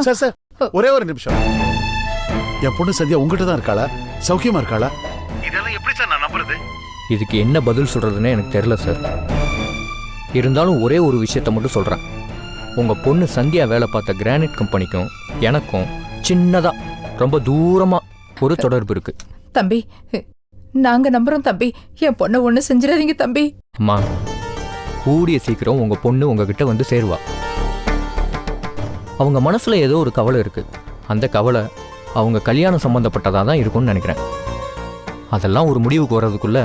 Sir sir ஒரே ஒரு நிமிஷம். என் பொண்ணு சந்தியா உங்ககிட்ட தான் இருக்காளா? சௌக்கியமா இருக்காளா? இதெல்லாம் எப்படி சார் நான் நம்புறது? இதுக்கு என்ன பதில் சொல்றதுன்னு எனக்கு தெரியல சார். இருந்தாலும் ஒரே ஒரு விஷயத்த மட்டும் சொல்றேன். உங்க பொண்ணு சந்தியா வேலை பார்த்த கிரானைட் கம்பெனிக்கும் எனக்கும் சின்னதா ரொம்ப தூரமா ஒரு தொடர்பு இருக்கு. தம்பி, நாங்க நம்புறோம் தம்பி. என் பொண்ணை ஒண்ணு செஞ்சிடாதீங்க தம்பி. அம்மா, கூடிய சீக்கிரம் உங்க பொண்ணு உங்ககிட்ட வந்து சேருவா. அவங்க மனசுல ஏதோ ஒரு கவலை இருக்கு. அந்த கவலை அவங்க கல்யாணம் சம்பந்தப்பட்டதா தான் இருக்கும்னு நினைக்கிறேன். அதெல்லாம் ஒரு முடிவுக்கு வர்றதுக்குள்ள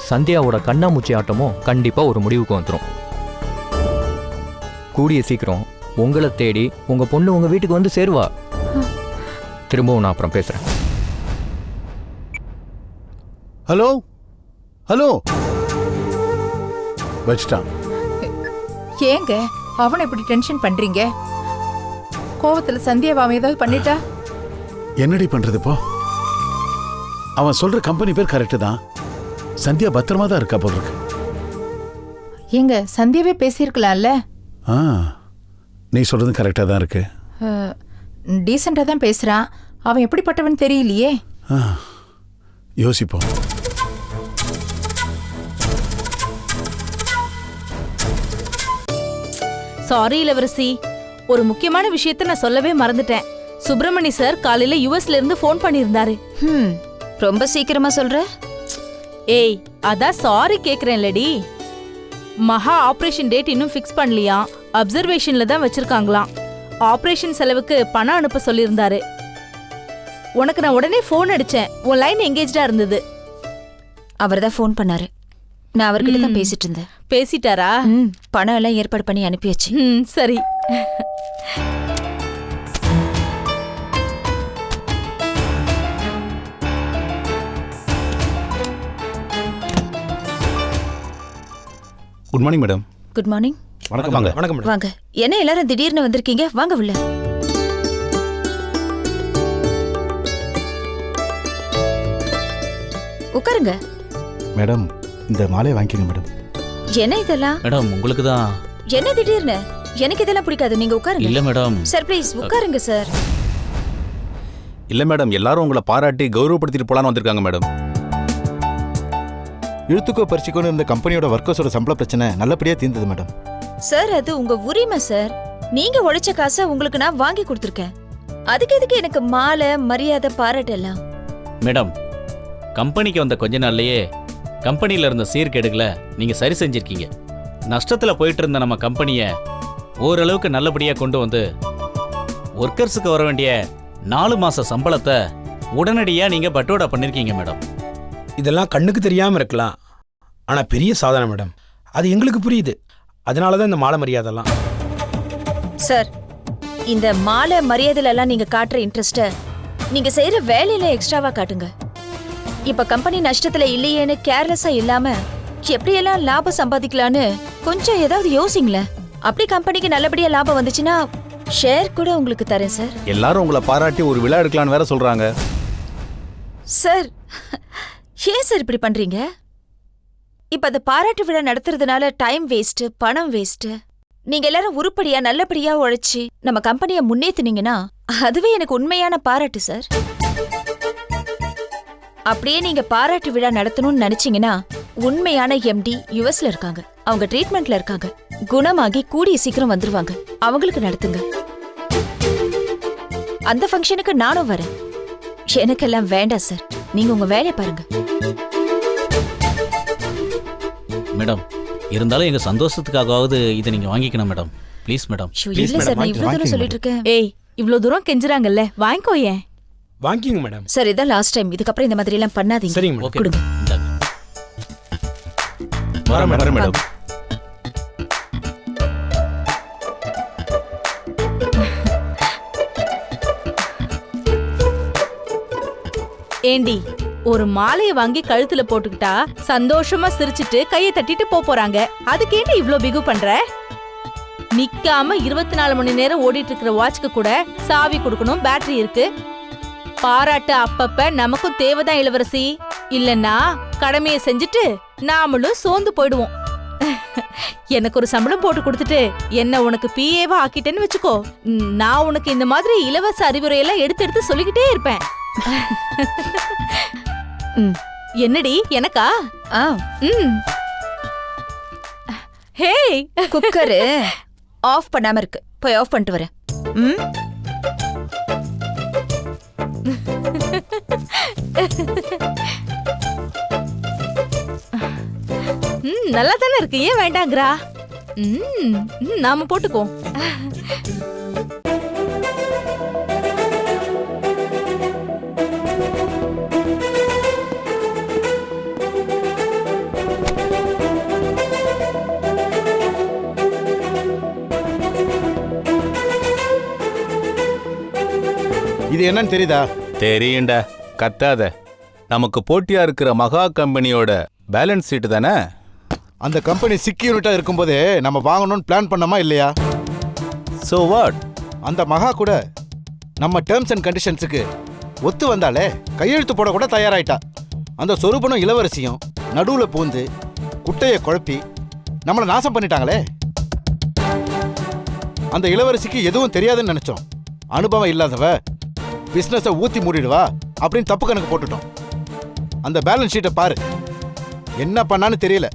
சந்தியாவோட கண்ணாமூச்சி ஆட்டமும் கண்டிப்பா ஒரு முடிவுக்கு வந்துடும். கூடிய சீக்கிரம் உங்களை தேடி உங்க பொண்ணு உங்க வீட்டுக்கு வந்து சேருவா. திரும்பவும் நான் அப்புறம் பேசுறேன். ஹலோ ஹலோ வச்சிட்டான். ஏங்க அவனை இப்படி டென்ஷன் பண்றீங்க? கோவத்துல சந்தியாவை அவன் ஏதாவது பண்ணிட்டா என்னடி பண்றது இப்போ? அவன் சொல்ற கம்பெனி பேர் கரெக்டு தான். சந்தியா பத்திரமா தான் இருக்கா போல இருக்கு. ஏங்க சந்தியாவே பேசியிருக்கலாம்ல. நீ சொல்றது கரெக்டா தான் இருக்கு. டீசெண்டா தான் பேசுறான். அவன் எப்படிப்பட்டவன் தெரியலையே. யோசிப்போம். சாரி இளவரசி, ஒரு முக்கியமான விஷயத்த நான் சொல்லவே மறந்துட்டேன். சுப்பிரமணி சார் காலையில யுஎஸ்ல இருந்து போன் பண்ணியிருந்தாரு. ரொம்ப சீக்கிரமா சொல்ற? ஏய், அதான் சாரி கேக்குறேன்லடி. மகா ஆபரேஷன் டேட் இன்னும் ஃபிக்ஸ் பண்ணலையா, அப்சர்வேஷன்ல தான் வச்சிருக்காங்களாம். ஆபரேஷன் செலவுக்கு பணம் அனுப்ப சொல்லியிருந்தாரு. உனக்கு நான் உடனே போன் அடிச்சேன், உன் லைன் எங்கேஜ்டா இருந்தது. அவர் தான் போன் பண்ணாரு. நான் அவர்கிட்ட தான் பேசிட்டு இருந்தேன். பேசிட்டாரா? பணம் எல்லாம் ஏற்பாடு பண்ணி அனுப்பியாச்சு. சரி. Good morning madam. Good morning. வணக்கம். வாங்க. வணக்கம் மேடம். வாங்க. என்ன எல்லாரும் திடீர்னு வந்திருக்கீங்க? வாங்க உள்ள. உட்காருங்க. மேடம், இந்த மாலையை வாங்கிக்கங்க மேடம். என்ன இதெல்லாம்? மேடம், உங்களுக்கு தான். என்ன திடீர்னு? எனக்கு இதெல்லாம் பிடிக்காது. நீங்க உட்காருங்க. இல்ல மேடம். சர்ப்ரைஸ். உட்காருங்க சார். இல்ல மேடம், எல்லாரும் உங்களை பாராட்டி கௌரவப்படுத்திட்டு போலான்னு வந்திருக்காங்க மேடம். இழுத்துக்கோ பறிச்சுக்கோன்னு இருந்த கம்பெனியோட ஒர்க்கர்ஸோட சம்பள பிரச்சனை நல்லபடியா தீர்ந்தது மேடம். சார், அது உங்க உரிமை சார். நீங்க உழைச்ச காசை உங்களுக்கு நான் வாங்கி கொடுத்துருக்கேன். அதுக்கு எதுக்கு எனக்கு மாலை, மரியாதை, பாராட்டெல்லாம்? மேடம், கம்பெனிக்கு வந்த கொஞ்ச நாள்லயே கம்பெனியில இருந்த சீர்கேடுகளை நீங்க சரி செஞ்சிருக்கீங்க. நஷ்டத்துல போயிட்டு இருந்த நம்ம கம்பெனியை ஓரளவுக்கு நல்லபடியா கொண்டு வந்து ஒர்க்கர்ஸுக்கு வர வேண்டிய 4 மாச சம்பளத்தை உடனடியா நீங்க பட்டோடா பண்ணிருக்கீங்க மேடம். இதெல்லாம் கண்ணுக்கு தெரியாம இருக்கலாம், ஆனா பெரிய சாதனை மேடம். அது எங்களுக்கு புரியுது. அதனாலதான் இந்த மாலை மரியாதைலாம். சார், இந்த மாலை மரியாதையில எல்லாம் நீங்க காட்டுற இன்ட்ரெஸ்ட நீங்க செய்யற வேலையில எக்ஸ்ட்ராவா காட்டுங்க. இப்ப கம்பெனி நஷ்டத்துல இல்லையேன்னு கேர்லெஸ்ஸா இல்லாம எப்படியெல்லாம் லாபம் சம்பாதிக்கலான்னு கொஞ்சம் ஏதாவது யோசிங்களேன். அப்படி கம்பெனிக்கு நல்லபடியா லாபம் வந்துச்சுன்னா ஷேர் கூட உங்களுக்கு தரேன் சார். எல்லாரும் உங்களை பாராட்டி ஒரு விழா எடுக்கலான்னு வேற சொல்றாங்க. சார், ஏன் சார் இப்படி பண்றீங்க? இப்ப அந்த பாராட்டு விழா நடத்துறதுனால டைம் வேஸ்ட், பணம் வேஸ்ட். நீங்க எல்லாரும் உருப்படியா நல்லபடியா உழைச்சி நம்ம கம்பெனியை முன்னேத்துனீங்கன்னா அதுவே எனக்கு உண்மையான பாராட்டு சார். அப்படியே நீங்க பாராட்டு விழா நடத்தணும்னு நினைச்சீங்கன்னா உண்மையான எம்டி யுஎஸ்ல இருக்காங்க. அவங்க ட்ரீட்மெண்ட்ல இருக்காங்க. குணமாகி கூடிய சீக்கிரம் வந்துருவாங்க. அவங்களுக்கு நடத்துங்க. அந்த ஃபங்க்ஷனுக்கு நானும் வரேன். எனக்கெல்லாம் வேண்டாம் சார். நீங்க உங்க வேலையை பாருங்க. மேடம், இருந்தாலும் எங்க சந்தோஷத்துக்காகவாவது இதை நீங்க வாங்கிக்கணும் மேடம். Please madam. இல்ல சார், நான் இவ்வளவு தூரம் சொல்லிட்டு இருக்கேன். ஏய், இவ்வளவு தூரம் கெஞ்சுறாங்கல்ல, வாங்கிக்கோ. ஏன்? வாங்கிங்க மேடம். சார், இதான் லாஸ்ட் டைம். இதுக்கப்புறம் இந்த மாதிரி எல்லாம் பண்ணாதீங்க. சரிங்க மேடம். கொடுங்க. வரேன் மேடம். ஏண்டி, ஒரு மாலையை வாங்கி கழுத்துல போட்டுக்கிட்டா சந்தோஷமா சிரிச்சிட்டு கையை தட்டிட்டு போறாங்க. அதுக்கேண்டி இவ்ளோ பிகு பண்ற? நிக்காம 24 மணி நேரம் ஓடிட்டு இருக்கிற வாட்ச்க்கு கூட சாவி கொடுக்கணும், பேட்டரி இருக்கு. பாராட்டு அப்பப்ப நமக்கும் தேவைதான் இளவரசி. இல்லன்னா கடமையை செஞ்சுட்டு நாமளும் சோர்ந்து போயிடுவோம். எனக்கு ஒரு சம்பளம் போட்டு கொடுத்துட்டு என்ன உனக்கு பிஏவா ஆக்கிட்டேன்னு வச்சுக்கோ. நான் உனக்கு இந்த மாதிரி இலவச அறிவுரையெல்லாம் எடுத்து எடுத்து சொல்லிக்கிட்டே இருப்பேன். என்னடி எனக்கா? ம். ஹே, குக்கரு ஆஃப் பண்ணாம இருக்கு, போய் ஆஃப் பண்ணிட்டு வரேன். ம். நல்லா தானே இருக்கு, ஏன் வேண்டாங்கிறா? நாம போட்டுக்கோ. இது என்னன்னு தெரியுதா? தெரியும்டா, கத்தாத. நமக்கு போட்டியா இருக்கிற மகா கம்பெனியோட பேலன்ஸ் ஷீட் தானே. அந்த கம்பெனி சிக்கியூரிட்டா இருக்கும்போதே நம்ம வாங்கணும்னு பிளான் பண்ணோமா இல்லையா? So what? அந்த மகா கூட நம்ம டேர்ம்ஸ் அண்ட் கண்டிஷன்ஸுக்கு ஒத்து வந்தாலே கையெழுத்து போட கூட தயாராயிட்டா. அந்த சொரூபனும் இளவரசியும் நடுவில் பூந்து குட்டையை குழப்பி நம்மளை நாசம் பண்ணிட்டாங்களே. அந்த இளவரசிக்கு எதுவும் தெரியாதுன்னு நினைச்சோம். அனுபவம் இல்லாதவ பிஸ்னஸை ஊத்தி மூடிடுவா அப்படின்னு தப்பு கணக்கு போட்டுட்டோம். அந்த பேலன்ஸ் ஷீட்டை பாரு, என்ன பண்ணான்னு தெரியல.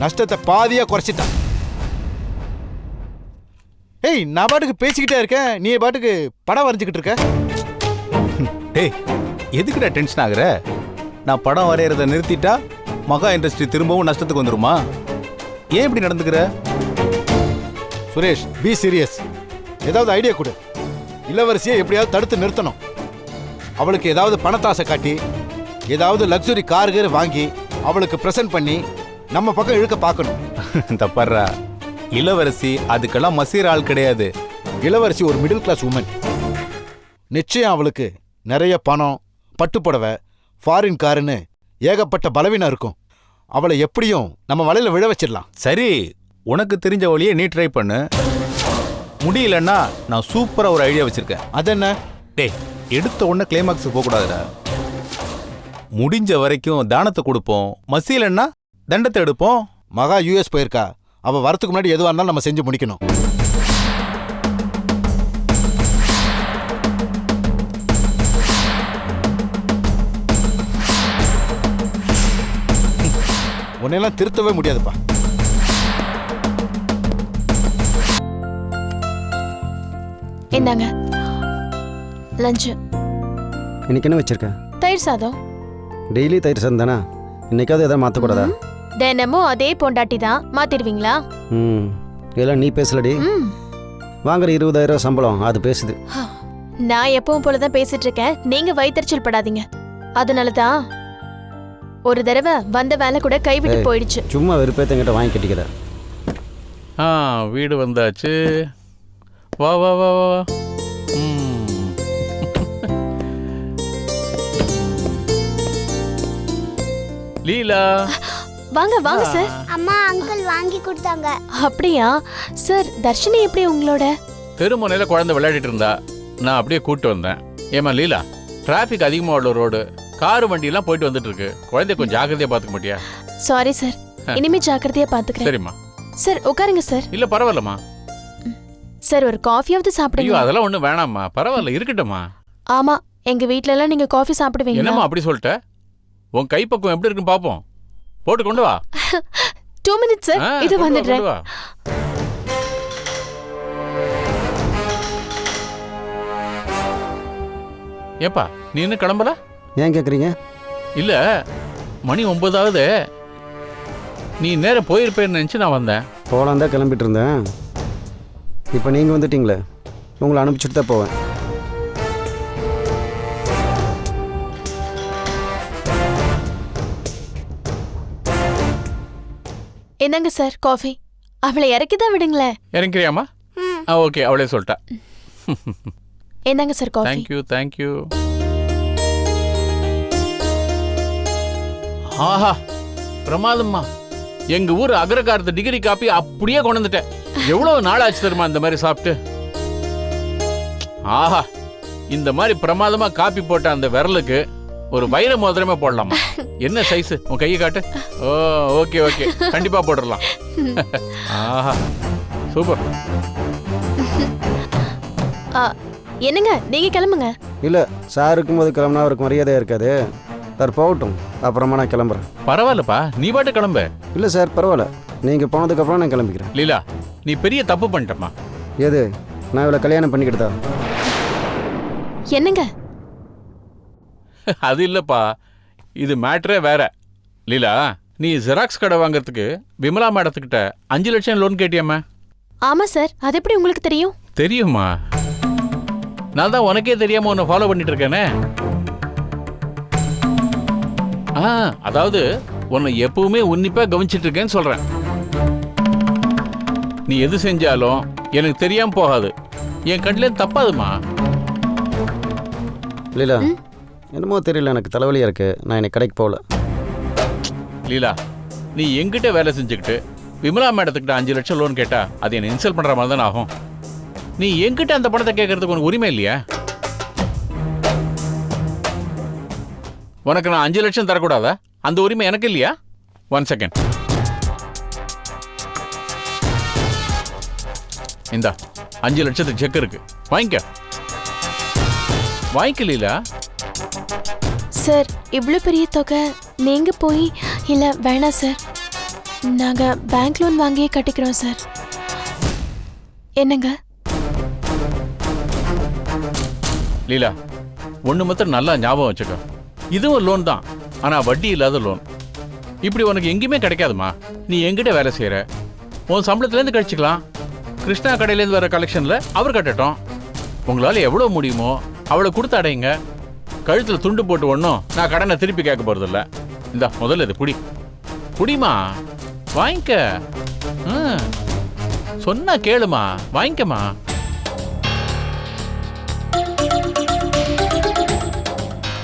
நஷ்டத்தை பாதியா குறைச்சிட்டான். ஏய், நான் பாட்டுக்கு பேசிக்கிட்டே இருக்கேன், நீ பாட்டுக்கு படம் வரைஞ்சிக்கிட்டு இருக்க. டேய், எதுக்குடா டென்ஷன் ஆகுற? நான் படம் வரைகிறத நிறுத்திட்டா மகா இண்டஸ்ட்ரி திரும்பவும் நஷ்டத்துக்கு வந்துருமா? ஏன் இப்படி நடந்துக்கிற? Suresh, be serious. ஏதாவது ஐடியா கொடு. இளவரசியை எப்படியாவது தடுத்து நிறுத்தணும். அவளுக்கு ஏதாவது பணத்தாசை காட்டி ஏதாவது லக்ஸுரி கார்கள் வாங்கி அவளுக்கு பிரசன்ட் பண்ணி நம்ம பக்கம் இழுக்க பார்க்கணும். தப்பறா, இளவரசி அதுக்கெல்லாம் மசீர ஆள் கிடையாது. இளவரசி ஒரு மிடில் கிளாஸ் உமன். நிச்சயம் அவளுக்கு நிறைய பணம், பட்டுப்புடவை, ஃபாரின் காருன்னு ஏகப்பட்ட பலவீனம் இருக்கும். அவளை எப்படியும் நம்ம வலையில விழ வச்சிடலாம். சரி, உனக்கு தெரிஞ்ச வழியை நீ ட்ரை பண்ணு. முடியலன்னா நான் சூப்பரா ஒரு ஐடியா வச்சிருக்கேன். அது என்ன? டேய், எடுத்த உடனே கிளைமாக்ஸ் போகக்கூடாதுடா. முடிஞ்ச வரைக்கும் தானத்தை கொடுப்போம், மசீலன்னா தண்டத்தை எடுப்போம். மகா யூஎஸ் போயிருக்கா. அவ வரத்துக்கு முன்னாடி எதுவாக இருந்தாலும் நம்ம செஞ்சு முடிக்கணும். உன்னையெல்லாம் திருத்தவே முடியாதுப்பா. என்னங்க லஞ்ச்? இன்னைக்கு என்ன வச்சிருக்க? தயிர் சாதம். டெய்லி தயிர் சாதம் தானே, இன்னைக்காவது எதாவது மாற்றக்கூடாதா? தினமும் அதே பொண்டாட்டி தான், மாத்திடுவீங்களா? இதெல்லாம் நீ பேசலடி. வாங்குற 20,000 சம்பளம் அது பேசுது. நான் எப்பவும் போலதான் பேசிட்டு இருக்கேன், நீங்க வயிற்றுச்சல் படாதீங்க. அதனால தான் ஒரு தடவை வந்த வேலை கூட கைவிட்டு போயிடுச்சு. சும்மா வெறுப்பேத்தங்கிட்ட வாங்கி கட்டிக்கிற. வீடு வந்தாச்சு. வா வா வா வா. லீலா, வாங்க வாங்க சார். அம்மா அங்கிள் வாங்கி கொடுத்தாங்க. அப்படியா சார்? தர்ஷினி எப்படி உங்களோட? தெருமுனையில குழந்தை விளையாடிட்டு இருந்தா, நான் அப்படியே கூட்டு வந்தேன். ஏமா லீலா, டிராஃபிக் அதிகமாக உள்ள ரோடு, காரு வண்டியெல்லாம் போயிட்டு வந்துட்டு இருக்கு. குழந்தைய கொஞ்சம் ஜாக்கிரதையா பாத்துக்க மாட்டியா? சாரி சார், இனிமே ஜாக்கிரதையா பாத்துக்கிறேன். சரிம்மா. சார் உட்காருங்க சார். இல்ல பரவாயில்லம்மா. சார் ஒரு காஃபியாவது சாப்பிடுங்க. ஐயோ அதெல்லாம் ஒன்றும் வேணாம்மா, பரவாயில்ல இருக்கட்டும்மா. ஆமா, எங்க வீட்ல எல்லாம் நீங்க காஃபி சாப்பிடுவீங்க. என்னம்மா அப்படி சொல்லிட்ட? உன் கைப்பக்கம் எப்படி இருக்குன்னு பாப்போம். போட்டு கொண்டு வா. 2 minutes சார், இது வந்துடுறேன். ஏப்பா நீ இன்னும் கிளம்பல? ஏன் கேட்குறீங்க? இல்ல மணி 9 ஆகுது. நீ நேரம் போயிருப்பேன்னு நினச்சி நான் வந்தேன். போகலாம் தான் கிளம்பிட்டு இருந்தேன். இப்போ நீங்கள் வந்துட்டீங்களே, உங்களை அனுப்பிச்சுட்டு தான் போவேன். என்னங்க சார் காஃபி? அவளை இறக்கி தான் விடுங்களேன். இறங்கிறியாமா? ஓகே, அவளே சொல்லிட்டா. என்னங்க சார் காஃபி? Thank you thank you. ஆஹா பிரமாதம்மா. எங்க ஊர் அக்ரகாரத்து டிகிரி காப்பி அப்படியே கொண்டு வந்துட்டேன். எவ்வளவு நாள் ஆச்சு தருமா இந்த மாதிரி சாப்பிட்டு. ஆஹா, இந்த மாதிரி பிரமாதமா காப்பி போட்ட அந்த விரலுக்கு ஒரு வைர மோதிரமே போடலாமா? என்ன சைஸ்? உன் கையை காட்டு. ஓ ஓகே ஓகே, கண்டிப்பா போட்டுடலாம். ஆஹா சூப்பர். என்னங்க நீங்க கிளம்புங்க. இல்லை சார் இருக்கும்போது கிளம்புனா அவருக்கு மரியாதையாக இருக்காது. சார் போகட்டும், அப்புறமா நான் கிளம்புறேன். பரவாயில்லப்பா, நீ பாட்டு கிளம்பு. இல்லை சார் பரவாயில்ல, நீங்கள் போனதுக்கப்புறம் நான் கிளம்பிக்கிறேன். லீலா, நீ பெரிய தப்பு பண்ணிட்டம்மா. எது? நான் இவ்வளோ கல்யாணம் பண்ணிக்கிட்டதா? என்னங்க? அது இல்லப்பா, இது மேட்ரே வேற. லீலா, நீ ஜெராக்ஸ் கடை வாங்குறதுக்கு விமலா மேடத்துக்கிட்ட 5 லட்சம் லோன் கேட்டியம்மா? ஆமா சார், அது எப்படி உங்களுக்கு தெரியும்? தெரியுமா? நான் தான் உனக்கே தெரியாம உன்னை ஃபாலோ பண்ணிட்டு இருக்கேனே. அதாவது உன்னை எப்பவுமே உன்னிப்பா கவனிச்சிட்டு இருக்கேன்னு சொல்றேன். நீ எது செஞ்சாலும் எனக்கு தெரியாம போகாது, என் கண்ணிலே தப்பாதுமா. லீலா, என்னமோ தெரியல, எனக்கு தலைவலியாக இருக்கு. நான் இன்னைக்கு கடைக்கு போகல. லீலா, நீ எங்கிட்ட வேலை செஞ்சுக்கிட்டு விமலா மேடத்துக்கிட்ட 5 லட்சம் லோன் கேட்டா அது என்ன இன்சல்ட் பண்ற மாதிரி தானே ஆகும். நீ எங்கிட்ட அந்த பணத்தை கேட்கறதுக்கு உனக்கு உரிமை இல்லையா? உனக்கு நான் 5 லட்சம் தரக்கூடாதா? அந்த உரிமை எனக்கு இல்லையா? 1 செகண்ட். இந்தா 5 லட்சத்துக்கு செக் இருக்கு, வாங்கிக்க. வாங்கிக்கலீலா. சார் இவ்வளோ பெரிய தொகை நீங்க போய் இல்ல வேணாம் சார், நாங்க பேங்க் லோன் வாங்கியே கட்டிக்கிறோம் சார். என்னங்க? லீலா, ஒன்று மட்டும் நல்லா ஞாபகம் வச்சுக்கோ, இதுவும் லோன் தான், ஆனால் வட்டி இல்லாத லோன். இப்படி உனக்கு எங்கேயுமே கிடைக்காதுமா. நீ எங்கிட்ட வேலை செய்கிற, உன் சம்பளத்துலேருந்து கழிச்சிக்கலாம். கிருஷ்ணா கடையிலேருந்து வர கலெக்ஷனில் அவர் கட்டட்டும். உங்களால் எவ்வளோ முடியுமோ அவளை கொடுத்து அடையுங்க. கழுத்தில் துண்டு போட்டு ஒன்றும் நான் கடனை திருப்பி கேட்க போகிறதில்ல. இந்த முதல்ல இது குடிமா, வாங்கிக்க. சொன்னா கேளுமா, வாங்கிக்கமா.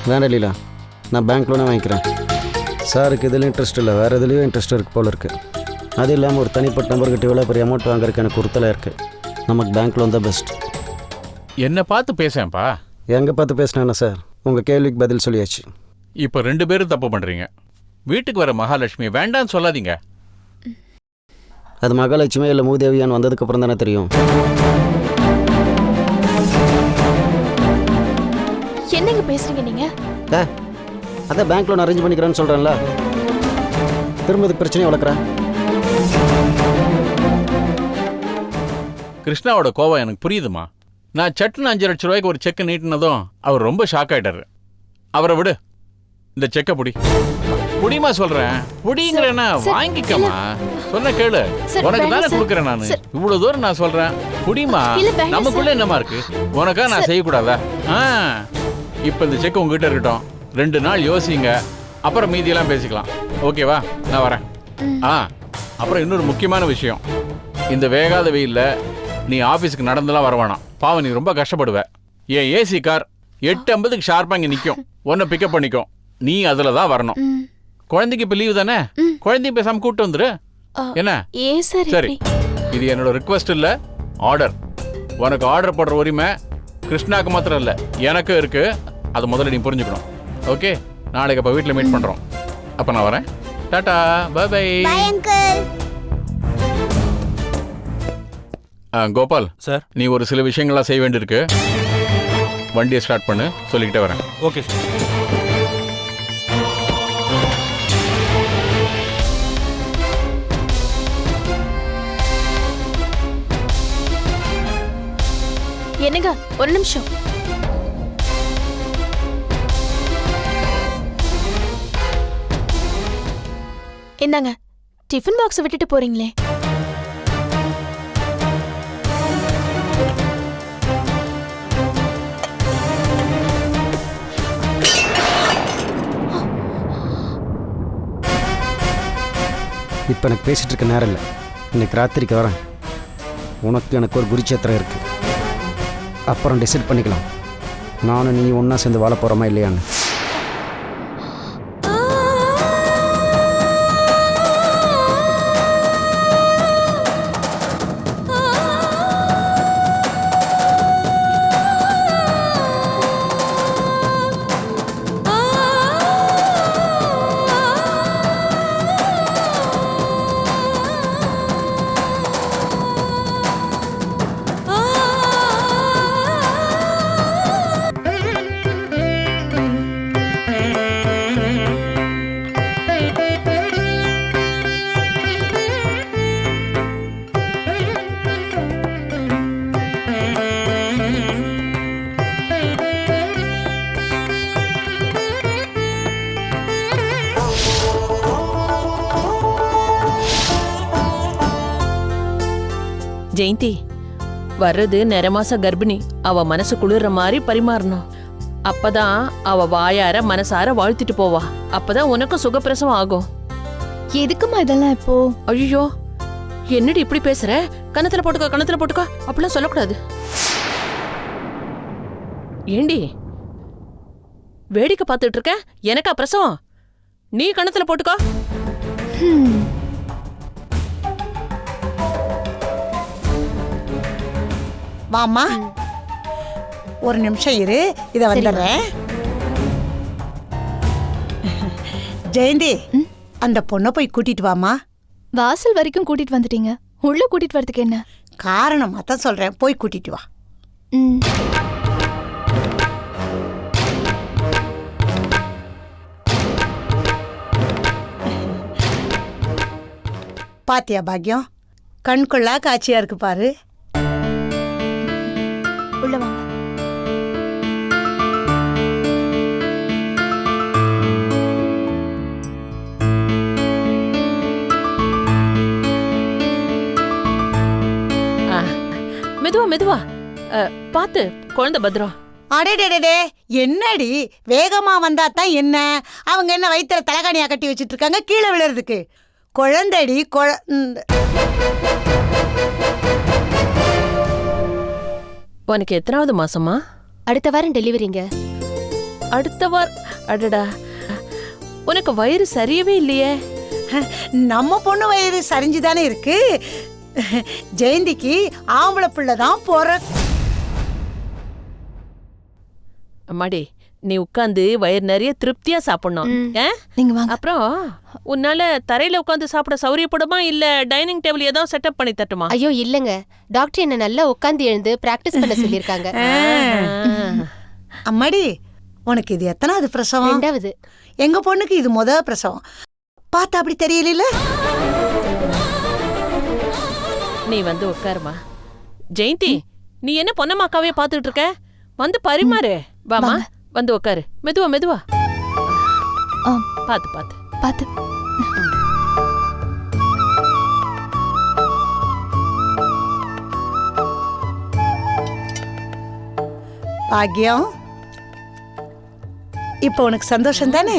வேண்டாம் லீலா, நான் பேங்க் லோனே வாங்கிக்கிறேன். சாருக்கு இதுலேயும் இன்ட்ரெஸ்ட் இல்லை, வேறு எதுலேயும் இன்ட்ரெஸ்ட் இருக்கு போல இருக்குது. அது இல்லாமல் ஒரு தனிப்பட்ட நபர்கிட்ட இவ்வளோ பெரிய அமௌண்ட் வாங்குறதுக்கு எனக்கு உறுத்தலாக இருக்குது. நமக்கு பேங்க் லோன் தான் பெஸ்ட். என்னை பார்த்து பேசேன்ப்பா. எங்கே பார்த்து பேசினேன்னா சார், உங்கள் கேள்விக்கு பதில் சொல்லியாச்சு. இப்போ 2 பேரும் தப்பு பண்ணுறீங்க. வீட்டுக்கு வர மகாலட்சுமி வேண்டான்னு சொல்லாதீங்க. அது மகாலட்சுமி இல்லை மூதேவியான்னு வந்ததுக்கப்புறம் தானே தெரியும். என்னங்க பேசுறீங்க நீங்க? அதான் பேங்க் லோன் அரேஞ்ச் பண்ணிக்கிறேன்னு சொல்கிறேன்ல, திரும்ப இதுக்கு பிரச்சனையை வளர்க்குறேன். கிருஷ்ணாவோட கோவம் எனக்கு புரியுதுமா. நான் சட்டுன்னு 5 லட்சம் ரூபாய்க்கு ஒரு செக் நீட்டினதும் அவர் ரொம்ப ஷாக் ஆயிட்டாரு. அவரை விடு, இந்த செக்கை புடிமா சொல்றேன். புடிங்கிறேன்னா வாங்கிக்கமா, சொன்ன கேளு. உனக்கு தானே கொடுக்குறேன் நான். இவ்வளவு தூரம் நான் சொல்றேன், புடிமா. நமக்குள்ள என்னமா இருக்கு? உனக்கா நான் செய்யக்கூடாதா? இப்ப இந்த செக் உங்ககிட்ட இருக்கட்டும். 2 நாள் யோசிங்க, அப்புறம் மீதியெல்லாம் பேசிக்கலாம். ஓகேவா? நான் வரேன். அப்புறம் இன்னொரு முக்கியமான விஷயம், இந்த வேகாத வெயில்ல நீ ஆபீஸ்க்கு நடந்துலாம் வரவேணாம். பாவம், நீ ரொம்ப கஷ்டப்படுவ. என் ஏசி கார் 8:50க்கு ஷார்ப்பா இங்க நிற்கும், உன்னை பிக்கப் பண்ணிக்கும். நீ அதுல தான் வரணும். குழந்தைக்கு இப்ப லீவு தானே, குழந்தைய பேசாம கூப்பிட்டு வந்துரு. என்ன? சரி, இது என்னோட ரிக்வெஸ்ட் இல்ல, ஆர்டர். உனக்கு ஆர்டர் போடுற உரிமை கிருஷ்ணாக்கு மாத்திரம் இல்ல, எனக்கு இருக்கு. அது முதல்ல நீ புரிஞ்சுக்கணும். ஓகே, நாளைக்கு அப்ப வீட்டுல மீட் பண்றோம். அப்ப நான் வரேன். Tata, bye bye. Gopal sir, நீ ஒரு சில விஷயங்கள்லாம் செய்ய வேண்டியிருக்கு. வண்டியை ஸ்டார்ட் பண்ணு, சொல்லிக்கிட்டே வரேன். Okay sir. என்னங்க ஒரு நிமிஷம். என்னங்க டிஃபன் பாக்ஸ் விட்டுட்டு போறீங்களே? இப்போ எனக்கு பேசிகிட்டு இருக்க நேரம் இல்லை, இன்னைக்கு ராத்திரிக்கு வரேன். உனக்கு எனக்கு ஒரு குருச்சேத்திரம் இருக்குது, அப்புறம் டிசைட் பண்ணிக்கலாம் நானும் நீ ஒன்றா சேர்ந்து வாழ போகிறோமா இல்லையான்னு. ஜெயந்தி வர்றது நிறமாச கர்ப்பிணி, அவ மனசு குளிர்ற மாதிரி பரிமாறணும். அப்பதான் அவ வாயார மனசார வாழ்த்திட்டு போவா. அப்பதான் உனக்கும் சுகப்பிரசவம் ஆகும். எதுக்குமா இதெல்லாம் இப்போ? ஐயோ, என்னடி இப்படி பேசுற? கணத்துல போட்டுக்கோ, கணத்துல போட்டுக்கோ, அப்படிலாம் சொல்லக்கூடாது. ஏண்டி வேடிக்கை பார்த்துட்டு இருக்க? எனக்கா பிரசவம்? நீ கணத்துல போட்டுக்கோ. வாமா, ஒரு நிமிஷம் இரு, இத வந்துடுறேன். ஜெயந்தி, அந்த பொண்ணை போய் கூட்டிட்டு வாமா. வாசல் வரைக்கும் கூட்டிட்டு வந்துட்டீங்க, உள்ள கூட்டிட்டு வரதுக்கு என்ன காரணம்? அதான் சொல்றேன், போய் கூட்டிட்டு வா. பாத்தியா பாக்யம், கண்கொள்ளா காட்சியா இருக்கு பாரு. உள்ள வாங்க. மெதுவா மெதுவா பாத்து, குழந்தை பத்திரம். அடேடே, என்னடி வேகமா வந்தா தான் என்ன? அவங்க என்ன வயிற்றுல தலைகாணியா கட்டி வச்சிட்டு இருக்காங்க கீழே விழுறதுக்கு? குழந்தைடி, உனக்கு எத்தனாவது மாசமா? அடுத்த வாரம் டெலிவரிங்க. அடுத்த வாரம்? அடடா, உனக்கு வயிறு சரியவே இல்லையே. நம்ம பொண்ணு வயிறு சரிஞ்சுதானே இருக்கு. ஜெயந்திக்கு ஆம்பளை பிள்ளைதான் போற. அம்மாடி, நீ உட்காந்து வயிறு நிறைய திருப்தியா சாப்பிடணும். அப்புறம் உன்னால தரையில உட்காந்து சாப்பிட சௌரியப்படுமா, இல்ல டைனிங் டேபிள் ஏதாவது செட்டப் பண்ணி தட்டுமா? ஐயோ இல்லங்க, டாக்டர் என்ன நல்லா உட்காந்து எழுந்து பிராக்டிஸ் பண்ண சொல்லிருக்காங்க. அம்மாடி, உனக்கு இது எத்தனாவது பிரசவம்? 2வது. எங்க பொண்ணுக்கு இது முதல் பிரசவம். பார்த்தா அப்படி தெரியல. நீ வந்து உட்காருமா. ஜெயந்தி, நீ என்ன பொன்னம்மாக்காவே பாத்துட்டு இருக்க? வந்து பரிமாறு. வாமா, வந்து உட்காரு. மெதுவா மெதுவா, பாத்து பாத்து பாத்து. பாக்யம், இப்போ உனக்கு சந்தோஷம் தானே?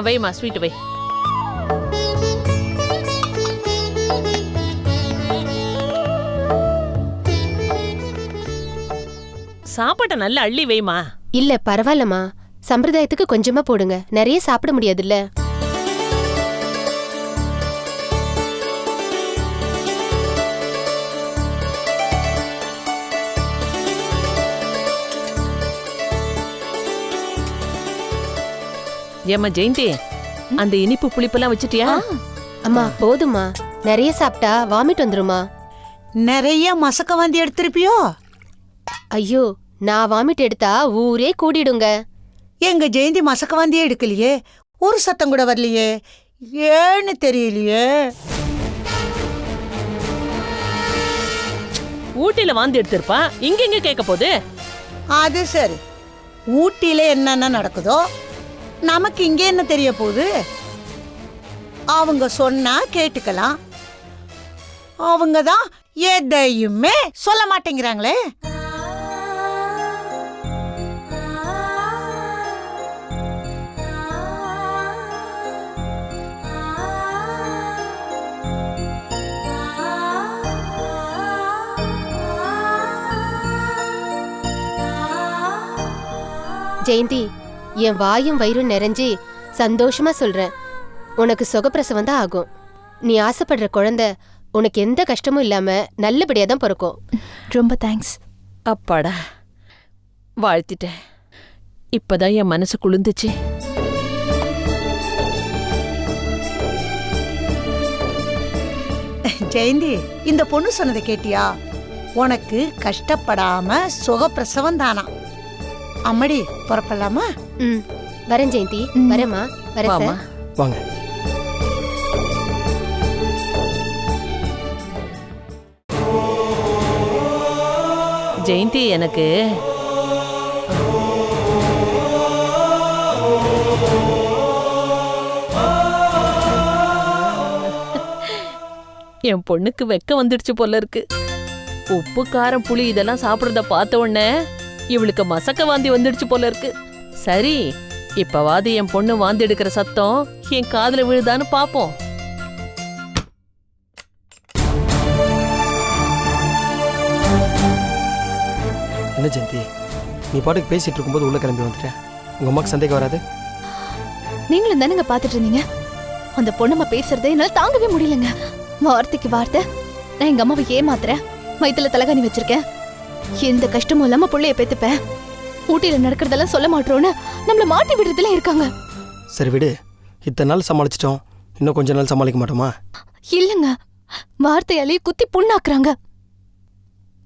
வைமா, ஸ்வீட் வை. சாப்பாட்டை நல்லா அள்ளி வைமா. இல்ல பரவாயில்லம்மா, சம்பிரதாயத்துக்கு கொஞ்சமா போடுங்க, நிறைய சாப்பிட முடியாதுல்ல. ஏமா ஜெயந்தி, அந்த இனிப்பு புளிப்பெல்லாம் வச்சிட்டியா? அம்மா போதுமா, நிறைய சாப்பிட்டா வாமிட் வந்துருமா. நிறைய மசக்க வந்து எடுத்திருப்பியோ? ஐயோ, நான் வாமிட் எடுத்தா ஊரே கூடிடுங்க. எங்க ஜெயந்தி மசக்க வாந்தியே எடுக்கலையே, ஒரு சத்தம் கூட வரலையே, ஏன்னு தெரியலையே. ஊட்டில வாந்தி எடுத்திருப்பா, இங்க எங்க கேட்க போகுது? அது சரி, ஊட்டியில என்னென்ன நடக்குதோ நமக்கு இங்க என்ன தெரிய போகுது? அவங்க சொன்னா கேட்டுக்கலாம், அவங்க தான் எதையுமே சொல்ல மாட்டேங்கிறாங்களே. ஜெயந்தி, என் வாயும் வயிறும் நிறைஞ்சி சந்தோஷமா சொல்றேன், உனக்கு சுகப்பிரசவம் தான் ஆகும். நீ ஆசைப்படுற குழந்தை உனக்கு எந்த கஷ்டமும் இல்லாம நல்லபடியா தான் பிறக்கும். ரொம்ப தேங்க்ஸ். அப்பாடா, வாழ்த்திட்டேன். இப்பதான் என் மனசு குளிர்ந்துச்சு. ஜெயந்தி, இந்த பொண்ணு சொன்னதை கேட்டியா? உனக்கு கஷ்டப்படாம சுகப்பிரசவம் தானா. அம்மடி, புறப்படலாமா? வரேன் ஜெயந்தி, வரேம்மா. வரேன் சார். வாங்க. ஜெயந்தி, எனக்கு என் பொண்ணுக்கு வெக்க வந்துடுச்சு போல இருக்கு. உப்பு காரம் புளி இதெல்லாம் சாப்பிடுறத பார்த்த உடனே இவளுக்கு மசக்க வாந்தி வந்துடுச்சு போல இருக்கு. சரி, இப்பவாது என் பொண்ணு வாந்தி எடுக்கிற சத்தம் என் காதுல விழுதான்னு பாப்போம். என்ன ஜெயந்தி, நீ பாட்டுக்கு பேசிட்டு இருக்கும்போது உள்ள கிளம்பி வந்துட்டேன். உங்க அம்மாக்கு சந்தேகம் வராது? நீங்களும் தானங்க பாத்துட்டு இருந்தீங்க. அந்த பொண்ணம்மா பேசுறதே என்னால தாங்கவே முடியலங்க. வார்த்தைக்கு வார்த்தை நான் எங்க அம்மாவை ஏமாத்துறேன், வயித்துல தலகாணி வச்சிருக்கேன், எந்த கஷ்டமும் இல்லாம புள்ளைய பெத்துப்பேன், ஊட்டியில நடக்கிறதெல்லாம் சொல்ல மாட்டோன்னு நம்மள மாட்டி விடுறதுல இருக்காங்க. சரி விடு, இத்தனை நாள் சமாளிச்சிட்டோம், இன்னும் கொஞ்ச நாள் சமாளிக்க மாட்டோமா? இல்லங்க, வார்த்தையாலே குத்தி புண்ணாக்குறாங்க.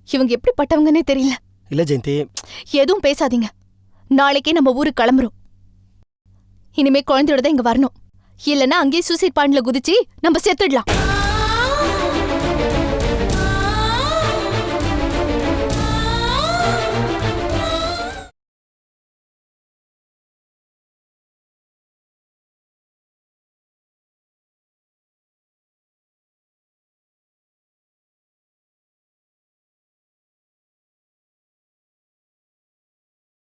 இவங்க எப்படிப்பட்டவங்கன்னே தெரியல. இல்ல ஜெயந்தி, எதுவும் பேசாதீங்க. நாளைக்கே நம்ம ஊருக்கு கிளம்புறோம். இனிமே குழந்தையோட தான் இங்க வரணும், இல்லைன்னா அங்கேயே சூசைட் பாயிண்ட்ல குதிச்சு நம்ம செத்துடலாம்.